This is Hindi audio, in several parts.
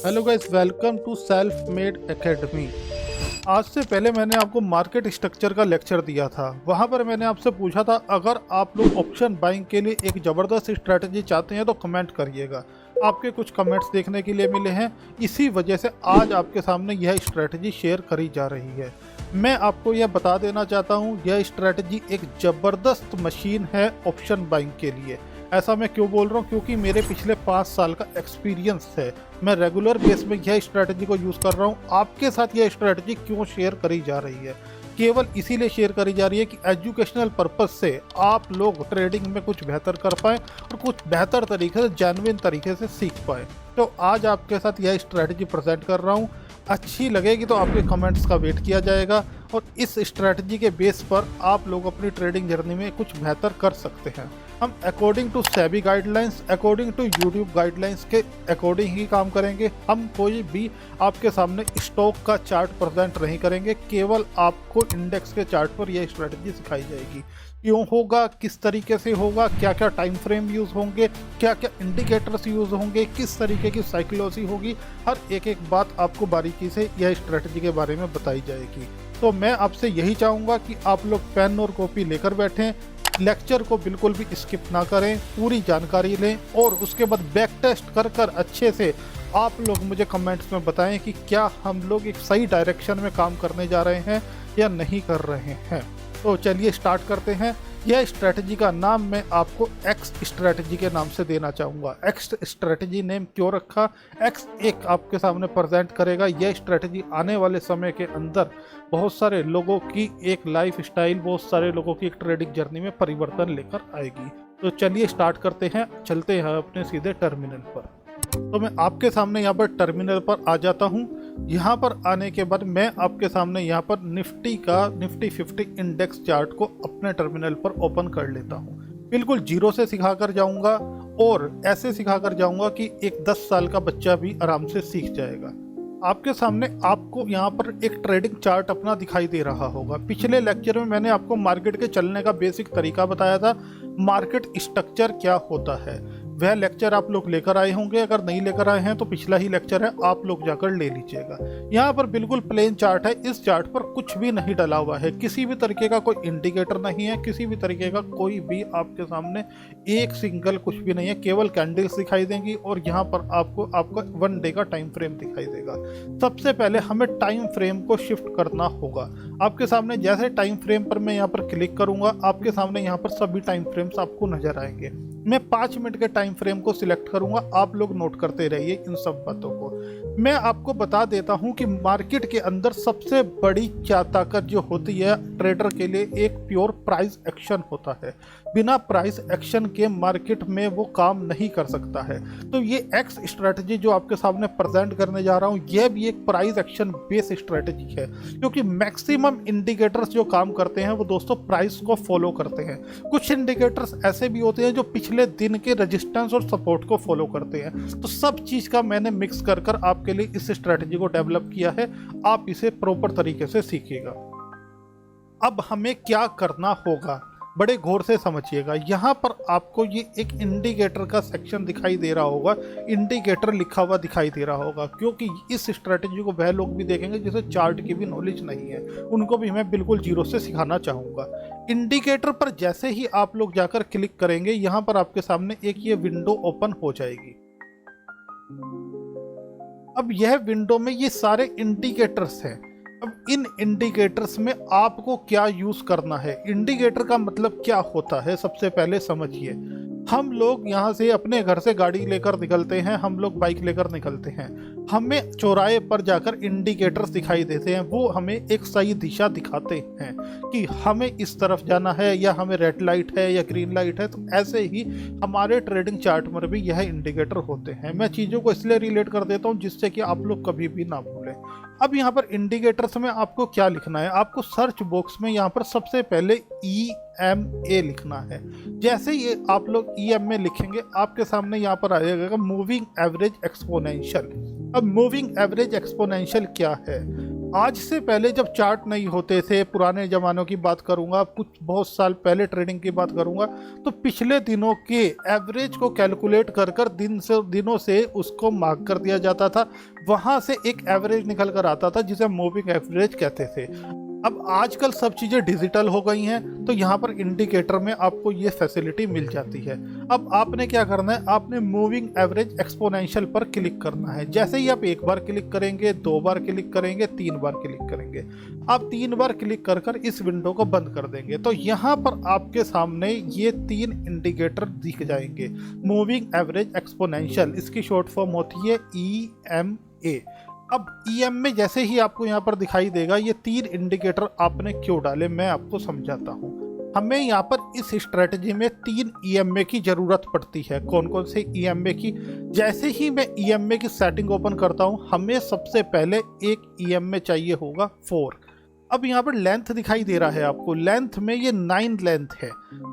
Hello guys, welcome to self made academy. आज से पहले मैंने आपको मार्केट स्ट्रक्चर का लेक्चर दिया था। वहां पर मैंने आपसे पूछा था अगर आप लोग ऑप्शन बाइंग के लिए एक ज़बरदस्त स्ट्रेटजी चाहते हैं तो कमेंट करिएगा। आपके कुछ कमेंट्स देखने के लिए मिले हैं, इसी वजह से आज आपके सामने यह स्ट्रेटजी शेयर करी जा रही है। मैं आपको यह बता देना चाहता हूँ, यह स्ट्रेटजी एक ज़बरदस्त मशीन है ऑप्शन बाइंग के लिए। ऐसा मैं क्यों बोल रहा हूँ, क्योंकि मेरे पिछले 5 साल का एक्सपीरियंस है। मैं रेगुलर बेस में यह स्ट्रेटजी को यूज़ कर रहा हूँ। आपके साथ यह स्ट्रेटजी क्यों शेयर करी जा रही है? केवल इसीलिए शेयर करी जा रही है कि एजुकेशनल पर्पस से आप लोग ट्रेडिंग में कुछ बेहतर कर पाएँ और कुछ बेहतर तरीके से जेन्युइन तरीके से सीख पाएँ। तो आज आपके साथ यह स्ट्रेटजी प्रेजेंट कर रहा हूँ। अच्छी लगेगी तो आपके कमेंट्स का वेट किया जाएगा और इस स्ट्रेटजी के बेस पर आप लोग अपनी ट्रेडिंग जर्नी में कुछ बेहतर कर सकते हैं। हम according to SEBI guidelines, according to YouTube guidelines के अकॉर्डिंग ही काम करेंगे। हम कोई भी आपके सामने स्टॉक का चार्ट प्रेजेंट नहीं करेंगे, केवल आपको इंडेक्स के चार्ट पर यह स्ट्रेटजी सिखाई जाएगी। क्यों होगा, किस तरीके से होगा, क्या क्या टाइम फ्रेम यूज़ होंगे, क्या क्या इंडिकेटर्स यूज़ होंगे, किस तरीके की साइकोलॉजी होगी, हर एक बात आपको बारीकी से यह स्ट्रेटजी के बारे में बताई जाएगी। तो मैं आपसे यही चाहूँगा कि आप लोग पेन और कॉपी लेकर बैठें, लेक्चर को बिल्कुल भी स्किप ना करें, पूरी जानकारी लें और उसके बाद बैक टेस्ट कर अच्छे से आप लोग मुझे कमेंट्स में बताएं कि क्या हम लोग एक सही डायरेक्शन में काम करने जा रहे हैं या नहीं कर रहे हैं। तो चलिए स्टार्ट करते हैं। यह स्ट्रेटजी का नाम मैं आपको एक्स स्ट्रेटजी के नाम से देना चाहूँगा। एक्स स्ट्रेटजी नेम क्यों रखा? एक्स एक आपके सामने प्रेजेंट करेगा। यह स्ट्रेटजी आने वाले समय के अंदर बहुत सारे लोगों की एक लाइफ स्टाइल, बहुत सारे लोगों की एक ट्रेडिंग जर्नी में परिवर्तन लेकर आएगी। तो चलिए स्टार्ट करते हैं, चलते हैं अपने सीधे टर्मिनल पर। तो मैं आपके सामने यहाँ पर टर्मिनल पर आ जाता हूँ। यहाँ पर आने के बाद मैं आपके सामने यहाँ पर निफ्टी 50 इंडेक्स चार्ट को अपने टर्मिनल पर ओपन कर लेता हूँ। बिल्कुल जीरो से सिखाकर जाऊँगा और ऐसे सिखाकर जाऊँगा कि एक 10 साल का बच्चा भी आराम से सीख जाएगा। आपके सामने आपको यहाँ पर एक ट्रेडिंग चार्ट अपना दिखाई दे रहा होगा। पिछले लेक्चर में मैंने आपको मार्केट के चलने का बेसिक तरीका बताया था, मार्केट स्ट्रक्चर क्या होता है। वह लेक्चर आप लोग लेकर आए होंगे, अगर नहीं लेकर आए हैं तो पिछला ही लेक्चर है, आप लोग जाकर ले लीजिएगा। यहाँ पर बिल्कुल प्लेन चार्ट है। इस चार्ट पर कुछ भी नहीं डला हुआ है, किसी भी तरीके का कोई इंडिकेटर नहीं है, किसी भी तरीके का कोई भी आपके सामने एक सिंगल कुछ भी नहीं है। केवल कैंडल्स दिखाई देंगी और यहाँ पर आपको आपका 1 डे का टाइम फ्रेम दिखाई देगा। सबसे पहले हमें टाइम फ्रेम को शिफ्ट करना होगा। आपके सामने जैसे टाइम फ्रेम पर मैं यहाँ पर क्लिक करूंगा, आपके सामने यहाँ पर सभी टाइम फ्रेम्स आपको नजर आएंगे। मैं 5 मिनट के टाइम फ्रेम को सिलेक्ट करूंगा, आप लोग नोट करते रहिए इन सब बातों को। मैं आपको बता देता हूं कि मार्केट के अंदर सबसे बड़ी ताकत जो होती है ट्रेडर के लिए, एक प्योर प्राइस एक्शन होता है। बिना प्राइस एक्शन के मार्केट में वो काम नहीं कर सकता है। तो ये एक्स स्ट्रेटजी जो आपके सामने प्रेजेंट करने जा रहा हूँ, यह भी एक प्राइस एक्शन बेस स्ट्रेटजी है, क्योंकि मैक्सिमम इंडिकेटर्स जो काम करते हैं वो दोस्तों प्राइस को फॉलो करते हैं। कुछ इंडिकेटर्स ऐसे भी होते हैं जो पिछले दिन के रेजिस्टेंस और सपोर्ट को फॉलो करते हैं। तो सब चीज का मैंने मिक्स कर आपके लिए इस स्ट्रेटजी को डेवलप किया है। आप इसे प्रॉपर तरीके से सीखिएगा। अब हमें क्या करना होगा, बड़े गौर से समझिएगा। यहाँ पर आपको ये एक इंडिकेटर का सेक्शन दिखाई दे रहा होगा, इंडिकेटर लिखा हुआ दिखाई दे रहा होगा, क्योंकि इस स्ट्रेटजी को वह लोग भी देखेंगे जिसे चार्ट की भी नॉलेज नहीं है, उनको भी मैं बिल्कुल जीरो से सिखाना चाहूँगा। इंडिकेटर पर जैसे ही आप लोग जाकर क्लिक करेंगे, यहाँ पर आपके सामने एक ये विंडो ओपन हो जाएगी। अब यह विंडो में ये सारे इंडिकेटर्स हैं। अब इन इंडिकेटर्स में आपको क्या यूज करना है, इंडिकेटर का मतलब क्या होता है, सबसे पहले समझिए। हम लोग यहाँ से अपने घर से गाड़ी लेकर निकलते हैं, हम लोग बाइक लेकर निकलते हैं, हमें चौराहे पर जाकर इंडिकेटर्स दिखाई देते हैं। वो हमें एक सही दिशा दिखाते हैं कि हमें इस तरफ जाना है, या हमें रेड लाइट है या ग्रीन लाइट है। तो ऐसे ही हमारे ट्रेडिंग चार्ट में भी यह इंडिकेटर होते हैं। मैं चीज़ों को इसलिए रिलेट कर देता हूँ जिससे कि आप लोग कभी भी ना भूलें। अब यहाँ पर इंडिकेटर्स में आपको क्या लिखना है, आपको सर्च बॉक्स में यहाँ पर सबसे पहले EMA लिखना है। जैसे ही आप लोग EMA लिखेंगे, आपके सामने यहाँ पर आ जाएगा मूविंग एवरेज एक्सपोनेंशियल। अब मूविंग एवरेज एक्सपोनेंशियल क्या है? आज से पहले जब चार्ट नहीं होते थे, पुराने ज़मानों की बात करूंगा, कुछ बहुत साल पहले ट्रेडिंग की बात करूंगा, तो पिछले दिनों के एवरेज को कैलकुलेट कर कर दिनों से उसको मार्क कर दिया जाता था। वहां से एक एवरेज निकल कर आता था जिसे मूविंग एवरेज कहते थे। अब आजकल सब चीज़ें डिजिटल हो गई हैं, तो यहाँ पर इंडिकेटर में आपको ये फैसिलिटी मिल जाती है। अब आपने क्या करना है, आपने मूविंग एवरेज एक्सपोनेंशियल पर क्लिक करना है। जैसे ही आप एक बार क्लिक करेंगे, 2 बार क्लिक करेंगे, 3 बार क्लिक करेंगे, आप 3 बार क्लिक कर कर इस विंडो को बंद कर देंगे, तो यहाँ पर आपके सामने ये 3 इंडिकेटर दिख जाएंगे। मूविंग एवरेज एक्सपोनेंशियल, इसकी शॉर्ट फॉर्म होती है EMA। अब EMA जैसे ही आपको यहाँ पर दिखाई देगा, ये 3 इंडिकेटर आपने क्यों डाले मैं आपको समझाता हूँ। हमें यहाँ पर इस स्ट्रेटजी में 3 EMA की ज़रूरत पड़ती है। कौन कौन से EMA की? जैसे ही मैं EMA की सेटिंग ओपन करता हूँ, हमें सबसे पहले एक EMA चाहिए होगा 4। अब यहाँ पर लेंथ दिखाई दे रहा है आपको, लेंथ में ये 9 लेंथ है।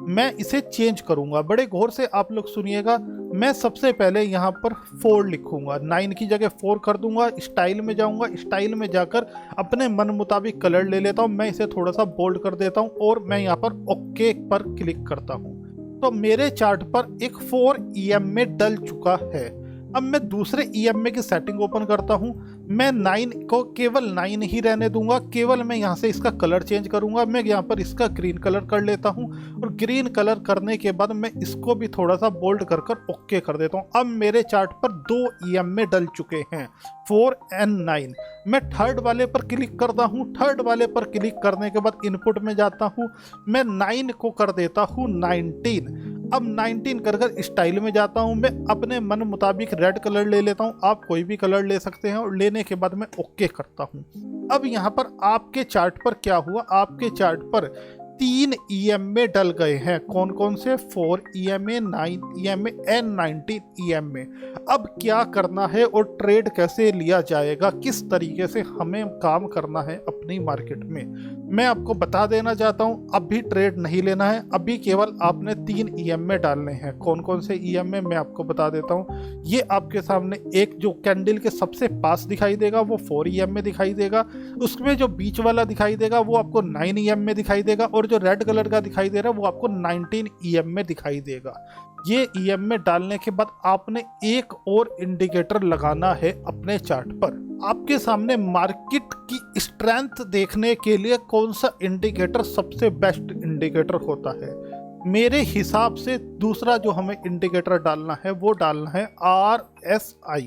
मैं इसे चेंज करूँगा, बड़े गौर से आप लोग सुनिएगा। मैं सबसे पहले यहाँ पर 4 लिखूँगा, 9 की जगह 4 कर दूंगा। स्टाइल में जाऊँगा, स्टाइल में जाकर अपने मन मुताबिक कलर ले लेता हूँ। मैं इसे थोड़ा सा बोल्ड कर देता हूँ और मैं यहाँ पर ओके पर क्लिक करता हूँ। तो मेरे चार्ट पर एक 4 EMA डल चुका है। अब मैं दूसरे EMA की सेटिंग ओपन करता हूं। मैं 9 को केवल 9 ही रहने दूंगा, केवल मैं यहां से इसका कलर चेंज करूंगा। मैं यहां पर इसका ग्रीन कलर कर लेता हूं और ग्रीन कलर करने के बाद मैं इसको भी थोड़ा सा बोल्ड कर कर ओके कर देता हूं। अब मेरे चार्ट पर 2 EMA डल चुके हैं, 4 and 9। मैं थर्ड वाले पर क्लिक करता हूं। थर्ड वाले पर क्लिक करने के बाद इनपुट में जाता हूं, मैं 9 को कर देता हूं 19। अब 19 कर कर स्टाइल में जाता हूं। मैं अपने मन मुताबिक रेड कलर ले लेता हूं, आप कोई भी कलर ले सकते हैं, और लेने के बाद मैं ओके करता हूं। अब यहां पर आपके चार्ट पर क्या हुआ, आपके चार्ट पर 3 EMA डल गए हैं। कौन कौन से? 4 EMA, 9 EMA and 19 EMA। अब क्या करना है और ट्रेड कैसे लिया जाएगा, किस तरीके से हमें काम करना है अपनी मार्केट में, मैं आपको बता देना चाहता हूं। अभी ट्रेड नहीं लेना है, अभी केवल आपने 3 EMA डालने हैं। कौन कौन से EMA मैं आपको बता देता हूं। ये आपके सामने एक जो कैंडल के सबसे पास दिखाई देगा वो 4 EMA दिखाई देगा, उसमें जो बीच वाला दिखाई देगा वो आपको 9 EMA दिखाई देगा, और जो रेड कलर का दिखाई दे रहा है वो आपको 19 EMA दिखाई देगा। ये EMA डालने के बाद आपने एक और इंडिकेटर लगाना है अपने चार्ट पर। आपके सामने मार्केट की स्ट्रेंथ देखने के लिए कौन सा इंडिकेटर सबसे बेस्ट इंडिकेटर होता है, मेरे हिसाब से दूसरा जो हमें इंडिकेटर डालना है वो डालना है RSI।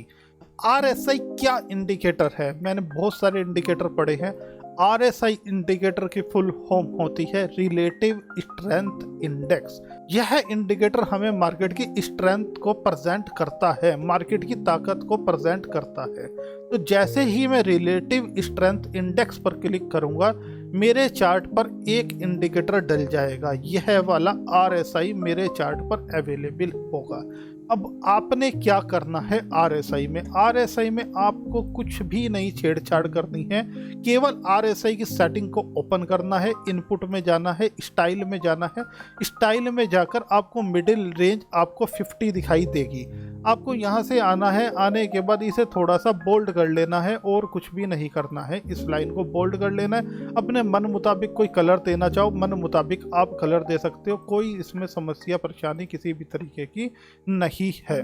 RSI क्या इंडिकेटर है? मैंने बहुत सारे इंडिकेटर पढ़े हैं। RSI इंडिकेटर की फुल फॉर्म होती है रिलेटिव स्ट्रेंथ इंडेक्स। यह इंडिकेटर हमें मार्केट की स्ट्रेंथ को प्रेजेंट करता है, मार्केट की ताकत को प्रेजेंट करता है। तो जैसे ही मैं रिलेटिव स्ट्रेंथ इंडेक्स पर क्लिक करूंगा, मेरे चार्ट पर एक इंडिकेटर डल जाएगा। यह वाला RSI मेरे चार्ट पर अवेलेबल होगा। अब आपने क्या करना है RSI में? RSI में आपको कुछ भी नहीं छेड़छाड़ करनी है, केवल RSI की सेटिंग को ओपन करना है, इनपुट में जाना है, स्टाइल में जाना है। स्टाइल में जाकर आपको मिडिल रेंज आपको 50 दिखाई देगी। आपको यहाँ से आना है, आने के बाद इसे थोड़ा सा बोल्ड कर लेना है और कुछ भी नहीं करना है। इस लाइन को बोल्ड कर लेना है। अपने मन मुताबिक कोई कलर देना चाहो, मन मुताबिक आप कलर दे सकते हो, कोई इसमें समस्या परेशानी किसी भी तरीके की नहीं है।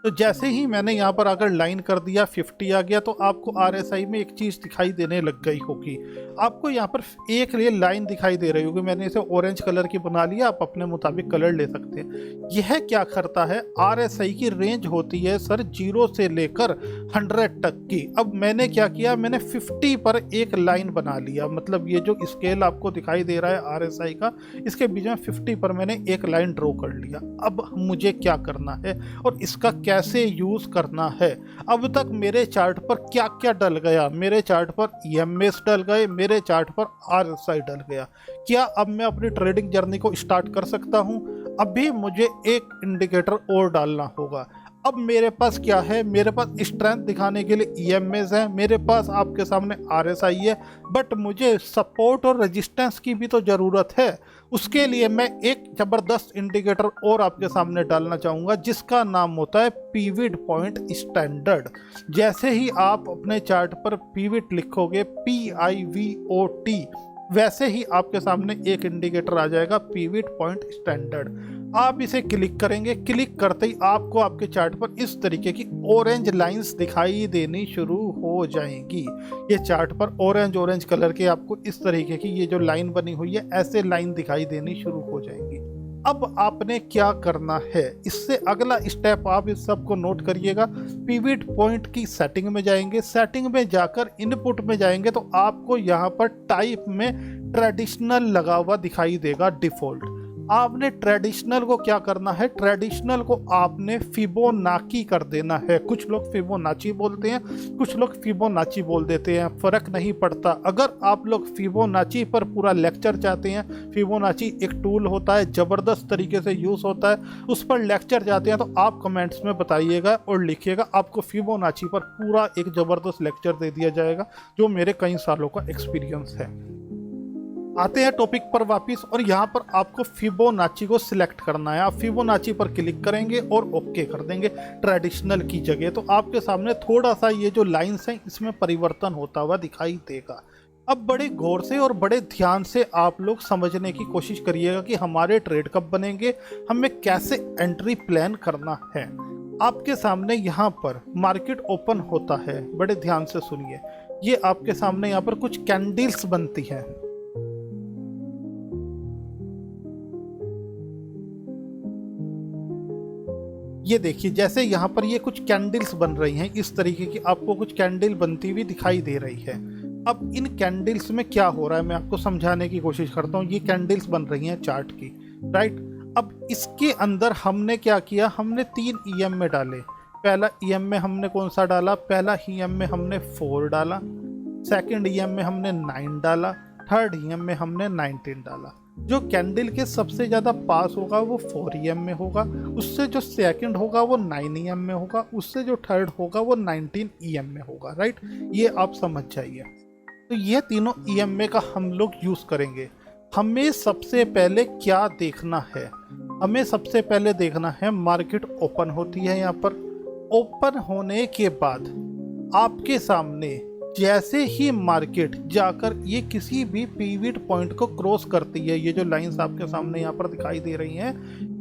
तो जैसे ही मैंने यहाँ पर अगर लाइन कर दिया 50 आ गया, तो आपको RSI में एक चीज़ दिखाई देने लग गई होगी। आपको यहाँ पर एक ये लाइन दिखाई दे रही होगी, मैंने इसे ऑरेंज कलर की बना लिया, आप अपने मुताबिक कलर ले सकते हैं। यह क्या करता है, RSI की रेंज होती है सर 0 से लेकर 100 तक की। अब मैंने क्या किया, मैंने 50 पर एक लाइन बना लिया, मतलब ये जो स्केल आपको दिखाई दे रहा है RSI का, इसके बीच में 50 पर मैंने एक लाइन ड्रॉ कर लिया। अब मुझे क्या करना है और इसका कैसे यूज करना है। अब तक मेरे चार्ट पर क्या क्या डल गया, मेरे चार्ट पर EMAs डल गए, मेरे चार्ट पर RSI डल गया। क्या अब मैं अपनी ट्रेडिंग जर्नी को स्टार्ट कर सकता हूं? अभी मुझे एक इंडिकेटर और डालना होगा। अब मेरे पास क्या है, मेरे पास स्ट्रेंथ दिखाने के लिए EMAs है, मेरे पास आपके सामने RSI है, बट मुझे सपोर्ट और रेजिस्टेंस की भी तो ज़रूरत है। उसके लिए मैं एक ज़बरदस्त इंडिकेटर और आपके सामने डालना चाहूँगा जिसका नाम होता है पिवट पॉइंट स्टैंडर्ड। जैसे ही आप अपने चार्ट पर पिवट लिखोगे PIVOT, वैसे ही आपके सामने एक इंडिकेटर आ जाएगा पिवट पॉइंट स्टैंडर्ड। आप इसे क्लिक करेंगे, क्लिक करते ही आपको आपके चार्ट पर इस तरीके की ऑरेंज लाइंस दिखाई देनी शुरू हो जाएंगी। ये चार्ट पर ऑरेंज ऑरेंज कलर के आपको इस तरीके की ये जो लाइन बनी हुई है, ऐसे लाइन दिखाई देनी शुरू हो जाएंगी। अब आपने क्या करना है, इससे अगला स्टेप आप इस सब को नोट करिएगा। पिवट पॉइंट की सेटिंग में जाएंगे, सेटिंग में जाकर इनपुट में जाएंगे तो आपको यहाँ पर टाइप में ट्रेडिशनल लगा हुआ दिखाई देगा डिफॉल्ट। आपने ट्रेडिशनल को क्या करना है, ट्रेडिशनल को आपने फिबोनाची कर देना है। कुछ लोग फिबोनाची बोलते हैं, कुछ लोग फिबोनाची बोल देते हैं, फर्क नहीं पड़ता। अगर आप लोग फिबोनाची पर पूरा लेक्चर चाहते हैं, फिबोनाची एक टूल होता है, ज़बरदस्त तरीके से यूज़ होता है, उस पर लेक्चर चाहते हैं तो आप कमेंट्स में बताइएगा और लिखिएगा, आपको फिबोनाची पर पूरा एक ज़बरदस्त लेक्चर दे दिया जाएगा, जो मेरे कई सालों का एक्सपीरियंस है। आते हैं टॉपिक पर वापस, और यहाँ पर आपको फिबोनाची को सिलेक्ट करना है। आप फिबोनाची पर क्लिक करेंगे और ओके कर देंगे ट्रेडिशनल की जगह, तो आपके सामने थोड़ा सा ये जो लाइंस हैं इसमें परिवर्तन होता हुआ दिखाई देगा। अब बड़े गौर से और बड़े ध्यान से आप लोग समझने की कोशिश करिएगा कि हमारे ट्रेड कब बनेंगे, हमें कैसे एंट्री प्लान करना है। आपके सामने यहाँ पर मार्केट ओपन होता है, बड़े ध्यान से सुनिए। ये आपके सामने यहाँ पर कुछ कैंडल्स बनती हैं। ये देखिए, जैसे यहाँ पर ये कुछ कैंडल्स बन रही हैं, इस तरीके की आपको कुछ कैंडल बनती हुई दिखाई दे रही है। अब इन कैंडल्स में क्या हो रहा है मैं आपको समझाने की कोशिश करता हूँ। ये कैंडल्स बन रही हैं चार्ट की, राइट। अब इसके अंदर हमने क्या किया, हमने 3 EM में डाले। पहला EM में हमने कौन सा डाला, पहला EM में हमने 4 डाला, सेकेंड EM में हमने 9 डाला, थर्ड EM में हमने 19 डाला। जो कैंडल के सबसे ज़्यादा पास होगा वो 4 EM में होगा, उससे जो सेकंड होगा वो 9 EM में होगा, उससे जो थर्ड होगा वो 19 EM में होगा, राइट। ये आप समझ जाइए। तो ये तीनों EM का हम लोग यूज़ करेंगे। हमें सबसे पहले क्या देखना है, हमें सबसे पहले देखना है मार्केट ओपन होती है। यहाँ पर ओपन होने के बाद आपके सामने जैसे ही मार्केट जाकर ये किसी भी पिवट पॉइंट को क्रॉस करती है, ये जो लाइंस आपके सामने यहाँ पर दिखाई दे रही हैं,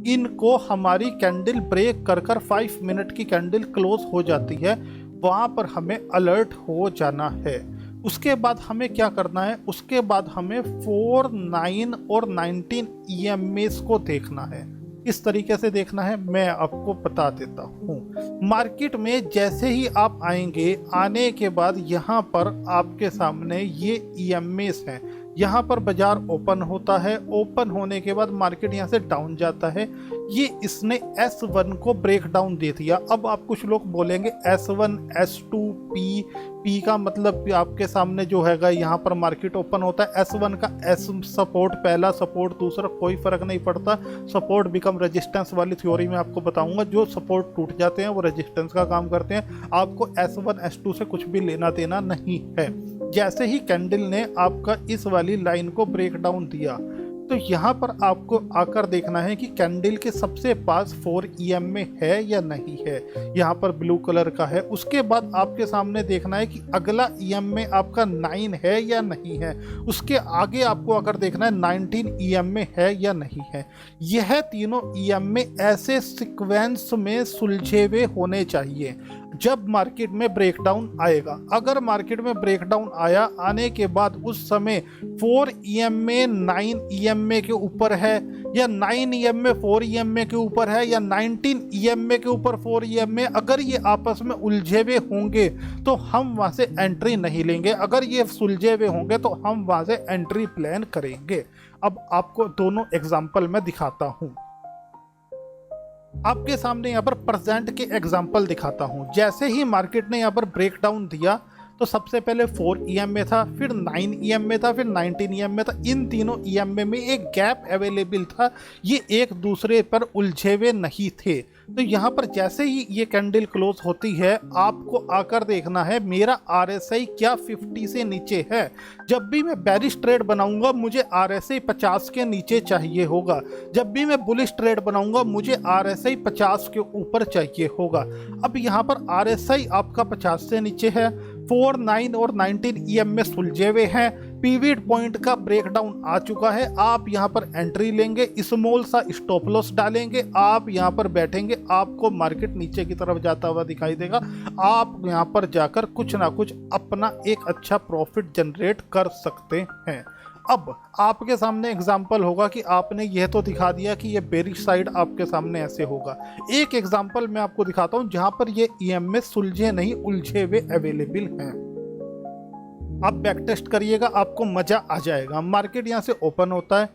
इनको हमारी कैंडल ब्रेक कर 5 मिनट की कैंडल क्लोज हो जाती है, वहाँ पर हमें अलर्ट हो जाना है। उसके बाद हमें क्या करना है, उसके बाद हमें 4, 9 और 19 EMAs को देखना है। इस तरीके से देखना है, मैं आपको बता देता हूँ। मार्केट में जैसे ही आप आएंगे, आने के बाद यहाँ पर आपके सामने ये EMAs हैं। यहाँ पर बाजार ओपन होता है, ओपन होने के बाद मार्केट यहाँ से डाउन जाता है। ये इसने S1 को ब्रेक डाउन दे दिया। अब आप कुछ लोग बोलेंगे S1, S2, P का मतलब आपके सामने जो हैगा यहाँ पर मार्केट ओपन होता है, S1 का S सपोर्ट, पहला सपोर्ट, दूसरा कोई फर्क नहीं पड़ता। सपोर्ट बिकम रेजिस्टेंस वाली थ्योरी में आपको बताऊंगा। जो सपोर्ट टूट जाते हैं वो रेजिस्टेंस का काम करते हैं। आपको S1, S2 से कुछ भी लेना देना नहीं है। जैसे ही कैंडल ने आपका इस वाली लाइन को ब्रेक डाउन दिया, तो यहाँ पर आपको आकर देखना है कि कैंडल के सबसे पास 4 EMA है या नहीं है। यहाँ पर ब्लू कलर का है। उसके बाद आपके सामने देखना है कि अगला EMA आपका 9 है या नहीं है। उसके आगे आपको आकर देखना है 19 EMA है या नहीं है। यह तीनों EMA ऐसे सीक्वेंस में सुलझे हुए होने चाहिए जब मार्केट में ब्रेकडाउन आएगा। अगर मार्केट में ब्रेकडाउन आया, आने के बाद उस समय 4 EMA 9 EMA के ऊपर है, या 9 EMA 4 EMA के ऊपर है, या 19 EMA के ऊपर 4 EMA, अगर ये आपस में उलझे हुए होंगे तो हम वहाँ से एंट्री नहीं लेंगे। अगर ये सुलझे हुए होंगे तो हम वहाँ से एंट्री प्लान करेंगे। अब आपको दोनों एग्जाम्पल मैं दिखाता हूँ। आपके सामने यहाँ पर प्रेजेंट के एग्जाम्पल दिखाता हूँ। जैसे ही मार्केट ने यहाँ पर ब्रेकडाउन दिया तो सबसे पहले 4 EMA था, फिर 9 EMA था, फिर 19 EMA था। इन तीनों EMA में एक गैप अवेलेबल था, ये एक दूसरे पर उलझे हुए नहीं थे। तो यहाँ पर जैसे ही ये कैंडल क्लोज होती है आपको आकर देखना है मेरा RSI क्या 50 से नीचे है। जब भी मैं बेरिश ट्रेड बनाऊंगा मुझे RSI 50 के नीचे चाहिए होगा, जब भी मैं बुलिश ट्रेड बनाऊंगा मुझे RSI 50 के ऊपर चाहिए होगा। अब यहाँ पर RSI आपका 50 से नीचे है, 4, 9 और 19 EM में सुलझे हुए हैं, पिवट पॉइंट का ब्रेकडाउन आ चुका है। आप यहाँ पर एंट्री लेंगे, स्मॉल सा स्टॉप लॉस डालेंगे, आप यहाँ पर बैठेंगे, आपको मार्केट नीचे की तरफ जाता हुआ दिखाई देगा। आप यहाँ पर जाकर कुछ ना कुछ अपना एक अच्छा प्रॉफिट जनरेट कर सकते हैं। अब आपके सामने एग्जाम्पल होगा कि आपने यह तो दिखा दिया कि ये बेरिश साइड आपके सामने ऐसे होगा। एक एग्जाम्पल मैं आपको दिखाता हूं जहां पर ये EM में सुलझे नहीं उलझे हुए अवेलेबल हैं। आप बैक टेस्ट करिएगा, आपको मजा आ जाएगा। मार्केट यहां से ओपन होता है,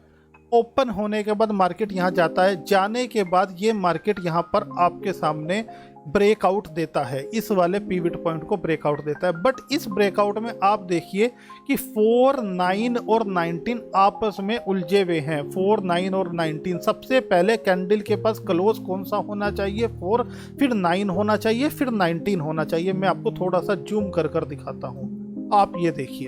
ओपन होने के बाद मार्केट यहाँ जाता है, जाने के बाद ये मार्केट यहाँ पर आपके सामने ब्रेकआउट देता है, इस वाले पिवट पॉइंट को ब्रेकआउट देता है। बट इस ब्रेकआउट में आप देखिए कि 4, 9 और 19 आपस में उलझे हुए हैं। 4, 9 और 19 सबसे पहले कैंडल के पास क्लोज कौन सा होना चाहिए? 4, फिर 9 होना चाहिए, फिर 19 होना चाहिए। मैं आपको थोड़ा सा जूम कर कर दिखाता हूँ। आप ये देखिए,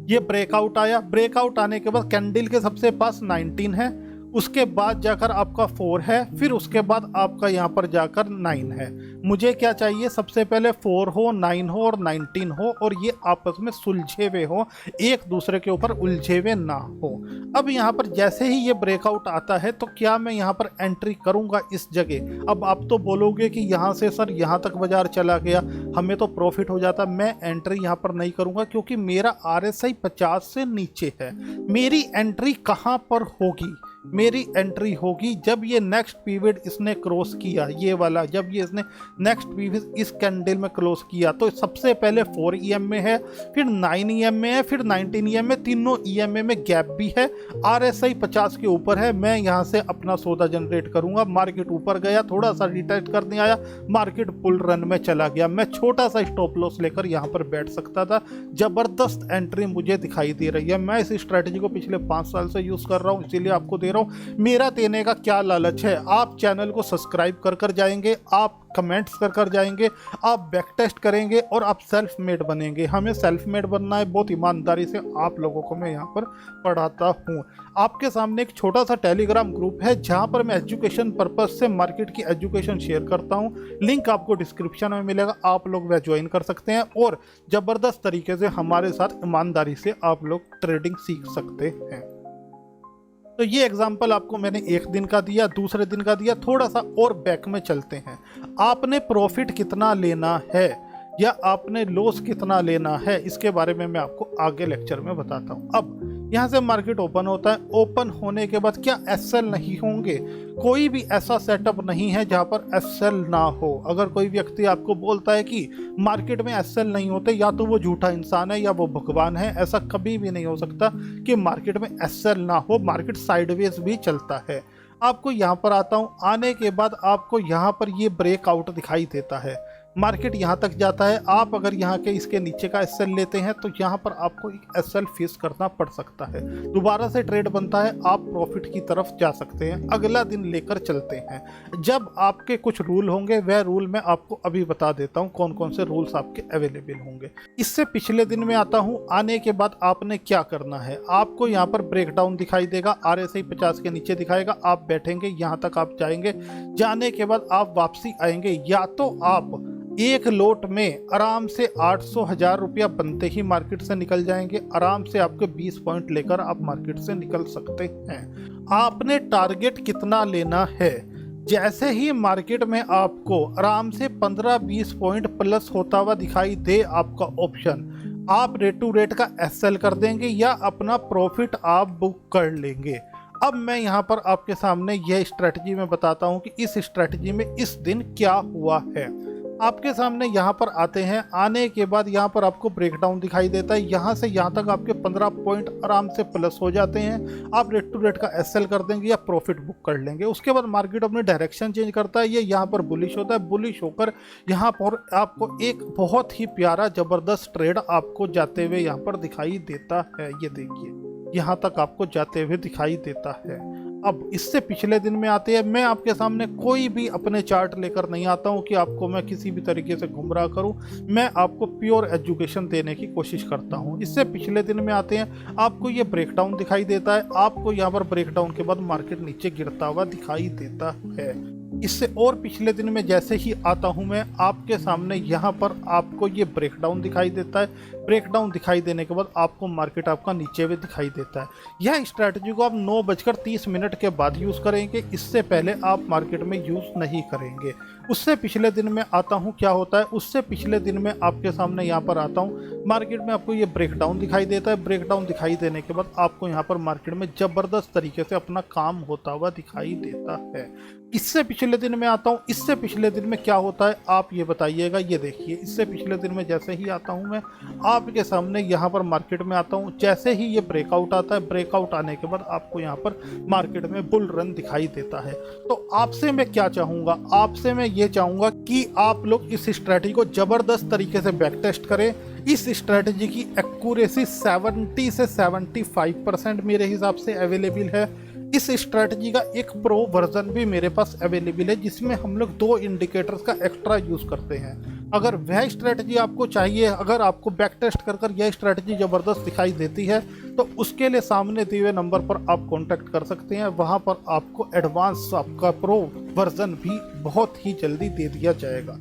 ये ब्रेकआउट आया, ब्रेकआउट आने के बाद कैंडल के सबसे पास 19 है, उसके बाद जाकर आपका 4 है, फिर उसके बाद आपका यहाँ पर जाकर 9 है। मुझे क्या चाहिए? सबसे पहले 4 हो, 9 हो और 19 हो और ये आपस में सुलझे हुए हो, एक दूसरे के ऊपर उलझे हुए ना हो। अब यहाँ पर जैसे ही ये ब्रेकआउट आता है तो क्या मैं यहाँ पर एंट्री करूँगा इस जगह? अब आप तो बोलोगे कि यहाँ से सर यहाँ तक बाजार चला गया, हमें तो प्रॉफिट हो जाता। मैं एंट्री यहाँ पर नहीं करूँगा क्योंकि मेरा RSI 50 से नीचे है। मेरी एंट्री कहाँ पर होगी? मेरी एंट्री होगी जब ये नेक्स्ट पीरियड इसने क्रॉस किया, ये वाला, जब ये इसने नेक्स्ट पीरियड इस कैंडल में क्रॉस किया तो सबसे पहले 4 EM में है, फिर 9 EM में है, फिर 19 EM में, तीनों EM में गैप भी है, RSI 50 के ऊपर है। मैं यहाँ से अपना सौदा जनरेट करूँगा। मार्केट ऊपर गया, थोड़ा सा रिटेस्ट करने आया, मार्केट पुल रन में चला गया। मैं छोटा सा स्टॉप लॉस लेकर यहाँ पर बैठ सकता था। ज़बरदस्त एंट्री मुझे दिखाई दे रही है। मैं इस स्ट्रैटेजी को पिछले 5 साल से यूज़ कर रहा हूँ, इसीलिए आपको दे रहा हूं। मेरा देने का क्या लालच है? आप चैनल को सब्सक्राइब कर कर जाएंगे, आप कमेंट्स कर कर जाएंगे, आप बैक टेस्ट करेंगे और आप सेल्फ मेड बनेंगे। हमें सेल्फ मेड बनना है, बहुत ईमानदारी से आप लोगों को मैं यहाँ पर पढ़ाता हूँ। आपके सामने एक छोटा सा टेलीग्राम ग्रुप है जहाँ पर मैं एजुकेशन पर्पज से मार्केट की एजुकेशन शेयर करता हूँ। लिंक आपको डिस्क्रिप्शन में मिलेगा, आप लोग वह ज्वाइन कर सकते हैं और ज़बरदस्त तरीके से हमारे साथ ईमानदारी से आप लोग ट्रेडिंग सीख सकते हैं। तो ये एग्जाम्पल आपको मैंने एक दिन का दिया, दूसरे दिन का दिया। थोड़ा सा और बैक में चलते हैं। आपने प्रॉफिट कितना लेना है या आपने लॉस कितना लेना है, इसके बारे में मैं आपको आगे लेक्चर में बताता हूँ। अब यहाँ से मार्केट ओपन होता है, ओपन होने के बाद क्या SL नहीं होंगे? कोई भी ऐसा सेटअप नहीं है जहाँ पर SL ना हो। अगर कोई व्यक्ति आपको बोलता है कि मार्केट में SL नहीं होते, या तो वो झूठा इंसान है या वो भगवान है। ऐसा कभी भी नहीं हो सकता कि मार्केट में SL ना हो। मार्केट साइडवेज भी चलता है। आपको यहाँ पर आता हूँ, आने के बाद आपको यहाँ पर ये ब्रेकआउट दिखाई देता है। मार्केट यहाँ तक जाता है। आप अगर यहाँ के इसके नीचे का SL लेते हैं तो यहाँ पर आपको एक SL फेस करना पड़ सकता है। दोबारा से ट्रेड बनता है, आप प्रॉफिट की तरफ जा सकते हैं। अगला दिन लेकर चलते हैं। जब आपके कुछ रूल होंगे, वह रूल मैं आपको अभी बता देता हूँ कौन कौन से रूल्स आपके अवेलेबल होंगे। इससे पिछले दिन में आता हूँ। आने के बाद आपने क्या करना है? आपको यहाँ पर ब्रेकडाउन दिखाई देगा, RSI 50 के नीचे दिखाएगा। आप बैठेंगे, यहाँ तक आप जाएंगे। जाने के बाद आप वापसी आएंगे। या तो आप एक लोट में आराम से 800,000 रुपया बनते ही मार्केट से निकल जाएंगे। आराम से आपके 20 पॉइंट लेकर आप मार्केट से निकल सकते हैं। आपने टारगेट कितना लेना है? जैसे ही मार्केट में आपको आराम से 15-20 पॉइंट प्लस होता हुआ दिखाई दे आपका ऑप्शन, आप रेट टू रेट का SL कर देंगे या अपना प्रॉफिट आप बुक कर लेंगे। अब मैं यहाँ पर आपके सामने यह स्ट्रेटजी में बताता हूँ कि इस स्ट्रेटजी में इस दिन क्या हुआ है। आपके सामने यहाँ पर आते हैं। आने के बाद यहाँ पर आपको ब्रेकडाउन दिखाई देता है। यहाँ से यहाँ तक आपके 15 पॉइंट आराम से प्लस हो जाते हैं। आप रेट टू रेट का SL कर देंगे या प्रॉफिट बुक कर लेंगे। उसके बाद मार्केट अपनी डायरेक्शन चेंज करता है। ये यहाँ पर बुलिश होता है। बुलिश होकर यहाँ पर आपको एक बहुत ही प्यारा ज़बरदस्त ट्रेड आपको जाते हुए यहाँ पर दिखाई देता है। ये देखिए, यहाँ तक आपको जाते हुए दिखाई देता है। अब इससे पिछले दिन में आते हैं, मैं आपके सामने कोई भी अपने चार्ट लेकर नहीं आता हूं कि आपको मैं किसी भी तरीके से गुमराह करूं। मैं आपको प्योर एजुकेशन देने की कोशिश करता हूं। इससे पिछले दिन में आते हैं, आपको ये ब्रेकडाउन दिखाई देता है, आपको यहाँ पर ब्रेकडाउन के बाद मार्केट नीचे गिरता हुआ दिखाई देता है। इससे और पिछले दिन में जैसे ही आता हूं मैं आपके सामने, यहाँ पर आपको ये ब्रेकडाउन दिखाई देता है। ब्रेकडाउन दिखाई देने के बाद आपको मार्केट आपका नीचे भी दिखाई देता है। यह स्ट्रैटेजी को आप 9:30 के बाद यूज़ करेंगे, इससे पहले आप मार्केट में यूज़ नहीं करेंगे। उससे पिछले दिन में आता हूँ, क्या होता है, उससे पिछले दिन में आपके सामने यहाँ पर आता हूँ, मार्केट में आपको ये ब्रेकडाउन दिखाई देता है। ब्रेकडाउन दिखाई देने के बाद आपको यहाँ पर मार्केट में ज़बरदस्त तरीके से अपना काम होता हुआ दिखाई देता है। इससे पिछले दिन में आता हूँ, इससे पिछले दिन में क्या होता है आप ये बताइएगा। ये देखिए, इससे पिछले दिन में जैसे ही आता हूँ मैं आपके सामने, यहाँ पर मार्केट में आता हूँ, जैसे ही ये ब्रेकआउट आता है, ब्रेकआउट आने के बाद आपको यहाँ पर मार्केट में बुल रन दिखाई देता है। तो आपसे मैं क्या चाहूँगा, आपसे मैं ये चाहूँगा कि आप लोग इस स्ट्रैटेजी को ज़बरदस्त तरीके से बैक टेस्ट करें। इस स्ट्रैटेजी की एक्यूरेसी 70 से 75% मेरे हिसाब से अवेलेबल है। इस स्ट्रैटेजी का एक प्रो वर्जन भी मेरे पास अवेलेबल है, जिसमें हम लोग 2 इंडिकेटर्स का एक्स्ट्रा यूज़ करते हैं। अगर वह स्ट्रैटेजी आपको चाहिए, अगर आपको बैक टेस्ट कर यह स्ट्रैटेजी ज़बरदस्त दिखाई देती है, तो उसके लिए सामने दिए हुए नंबर पर आप कांटेक्ट कर सकते हैं। वहां पर आपको एडवांस आपका प्रो वर्जन भी बहुत ही जल्दी दे दिया जाएगा।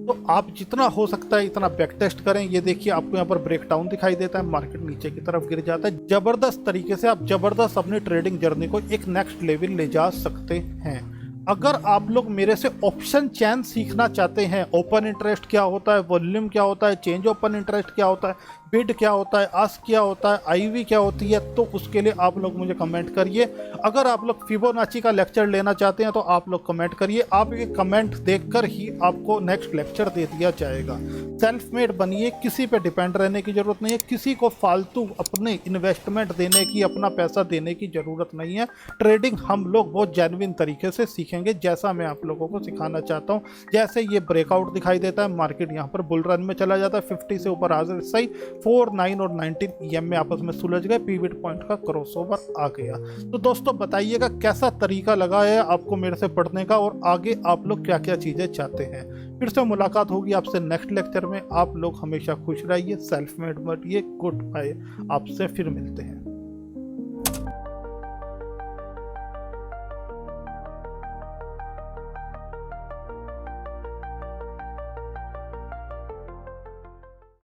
तो आप जितना हो सकता है इतना बैक टेस्ट करें। ये देखिए, आपको यहाँ पर ब्रेकडाउन दिखाई देता है, मार्केट नीचे की तरफ गिर जाता है। जबरदस्त तरीके से आप जबरदस्त अपनी ट्रेडिंग जर्नी को एक नेक्स्ट लेवल ले जा सकते हैं। अगर आप लोग मेरे से ऑप्शन चैन सीखना चाहते हैं, ओपन इंटरेस्ट क्या होता है, वॉल्यूम क्या होता है, चेंज ओपन इंटरेस्ट क्या होता है, बिड क्या होता है, आस्क क्या होता है, आईवी क्या होती है, तो उसके लिए आप लोग मुझे कमेंट करिए। अगर आप लोग फिबोनाची का लेक्चर लेना चाहते हैं तो आप लोग कमेंट करिए। आप ये कमेंट देखकर ही आपको नेक्स्ट लेक्चर दे दिया जाएगा। सेल्फ मेड बनिए, किसी पे डिपेंड रहने की ज़रूरत नहीं है, किसी को फालतू अपने इन्वेस्टमेंट देने की, अपना पैसा देने की ज़रूरत नहीं है। ट्रेडिंग हम लोग बहुत जेन्युइन तरीके से सीखेंगे, जैसा मैं आप लोगों को सिखाना चाहता हूँ। जैसे ये ब्रेकआउट दिखाई देता है, मार्केट यहाँ पर बुल रन में चला जाता है, 50 से ऊपर आ जाए, सही 4, 9 और 19 ईएम में आपस में सुलझ गए, पिवट पॉइंट का क्रॉसओवर आ गया। तो दोस्तों बताइएगा कैसा तरीका लगा है आपको मेरे से पढ़ने का, और आगे आप लोग क्या क्या चीज़ें चाहते हैं। फिर से मुलाकात होगी आपसे नेक्स्ट लेक्चर में। आप लोग हमेशा खुश रहिए, सेल्फ मेड बनिए। गुड बाय, आपसे फिर मिलते हैं।